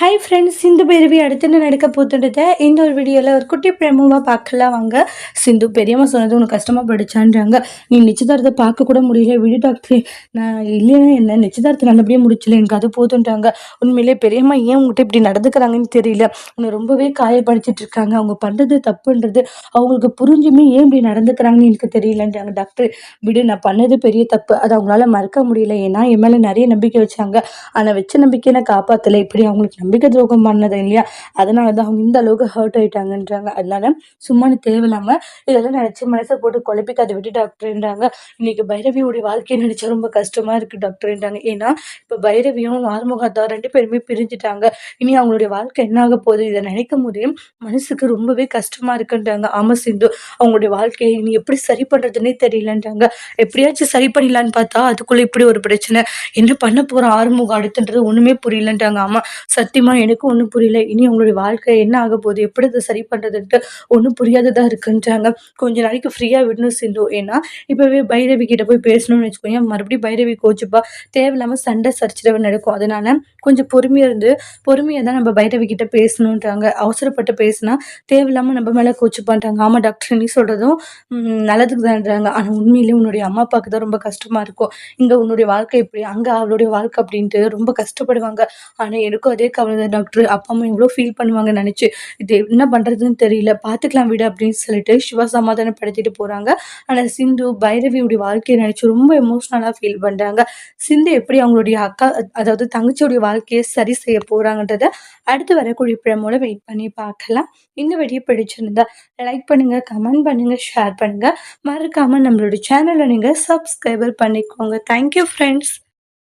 Hi friends, Sindhu Bhairavi அடுத்து என்ன நடக்க போகுதுன்றத இந்த ஒரு வீடியோவில் ஒரு குட்டி பிரேமமாக பார்க்கலாம் வாங்க. சிந்து பெரியம்மா சொன்னது உனக்கு கஷ்டமாக படிச்சான்றாங்க. நீ நிச்சயதார்த்தத்தை பார்க்க கூட முடியல, விடு டாக்டர். நான் இல்லைன்னா என்ன, நிச்சயதார்த்தம் நல்லபடியாக முடிச்சல, எனக்கு அது போதுன்றாங்க. உண்மையிலே பெரியம்மா ஏன் உங்கள்கிட்ட இப்படி நடந்துக்கிறாங்கன்னு தெரியல. உன்னை ரொம்பவே காயப்படுத்திட்டு இருக்காங்க. அவங்க பண்ணுறது தப்புன்றது அவங்களுக்கு புரிஞ்சுமே ஏன் இப்படி நடந்துக்கிறாங்கன்னு எனக்கு தெரியலன்றாங்க. டாக்டர் விடு, நான் பண்ணது பெரிய தப்பு, அதை அவங்களால மறக்க முடியல. ஏன்னா என் மேலே நிறைய நம்பிக்கை வச்சாங்க. ஆனால் வச்ச நம்பிக்கையை நான் காப்பாற்றலை. இப்படி அவங்களுக்கு நம்பிக்கை துரோகம் பண்ணது இல்லையா, அதனால தான் அவங்க இந்த அளவுக்கு ஹர்ட் ஆயிட்டாங்கன்றாங்க. அதனால சும்மா தேவையில்லாம இதெல்லாம் நினைச்சு மனசை போட்டு குழப்பிக்காத, விட்டு டாக்டர்ன்றாங்க. இன்னைக்கு பைரவியோடைய வாழ்க்கையை நினைச்சா ரொம்ப கஷ்டமா இருக்கு டாக்டர்ன்றாங்க. ஏன்னா இப்ப பைரவியும் ஆறுமுகத்தா ரெண்டு பேருமே பிரிஞ்சுட்டாங்க. இனி அவங்களுடைய வாழ்க்கை என்ன ஆக போகுது, இதை நினைக்கும் போதே மனசுக்கு ரொம்பவே கஷ்டமா இருக்குன்றாங்க. ஆமா சிந்து, அவங்களுடைய வாழ்க்கையை இனி எப்படி சரி பண்றதுன்னே தெரியலன்றாங்க. எப்படியாச்சும் சரி பண்ணிடலான்னு பார்த்தா அதுக்குள்ள இப்படி ஒரு பிரச்சனை. என்ன பண்ண போற ஆறுமுகம் அடுத்துன்றது ஒண்ணுமே புரியலன்றாங்க. ஆமா சத்தியமா எனக்கும் ஒண்ணும் புரியல. இனி உங்களுடைய வாழ்க்கை என்ன ஆக போகுது, எப்படி இதை சரி பண்றதுன்ட்டு ஒண்ணும் புரியாததா இருக்குன்றாங்க. கொஞ்ச நாளைக்கு ஃப்ரீயா விடணும் சிந்து. ஏன்னா இப்பவே பைரவி கிட்ட போய் பேசணும்னு வச்சுக்கோங்க, மறுபடியும் பைரவி கோச்சுப்பா, தேவையில்லாம சண்டை சச்சரவு நடக்கும். அதனால கொஞ்சம் பொறுமையா இருந்து பொறுமையா தான் நம்ம பைரவி கிட்ட பேசணுன்றாங்க. அவசரப்பட்டு பேசினா தேவையில்லாம நம்ம மேல கோச்சுப்பான்றாங்க. ஆமா டாக்டர், நீ சொல்றதும் நல்லதுக்கு தான்றாங்க. ஆனா உண்மையிலேயே உன்னுடைய அம்மா அப்பாவுக்கு தான் ரொம்ப கஷ்டமா இருக்கும். இங்க உன்னுடைய வாழ்க்கை இப்படி, அங்க அவளுடைய வாழ்க்கை அப்படின்ட்டு ரொம்ப கஷ்டப்படுவாங்க. ஆனா எனக்கும் அதே கவலை தான் டாக்டர். அப்பா அம்மா எவ்வளோ ஃபீல் பண்ணுவாங்கன்னு நினைச்சு இது என்ன பண்றதுன்னு தெரியல, பார்த்துக்கலாம் விடு அப்படின்னு சொல்லிட்டு சிவா சமாதானப்படுத்திட்டு போறாங்க. ஆனா சிந்து பைரவியுடைய வாழ்க்கையை நினைச்சு ரொம்ப எமோஷனலா ஃபீல் பண்றாங்க. சிந்து எப்படி அவங்களுடைய அக்கா, அதாவது தங்கச்சியுடைய வாழ்க்கையை சரி செய்ய போறாங்கன்றத அடுத்து வரக்கூடிய பிரமோட வெயிட் பண்ணி பார்க்கலாம். இந்த வீடியோ பிடிச்சிருந்தா லைக் பண்ணுங்க, கமெண்ட் பண்ணுங்க, ஷேர் பண்ணுங்க. மறக்காம நம்மளோட சேனலை நீங்க சப்ஸ்கிரைபர் பண்ணிக்கோங்க. Thank you friends.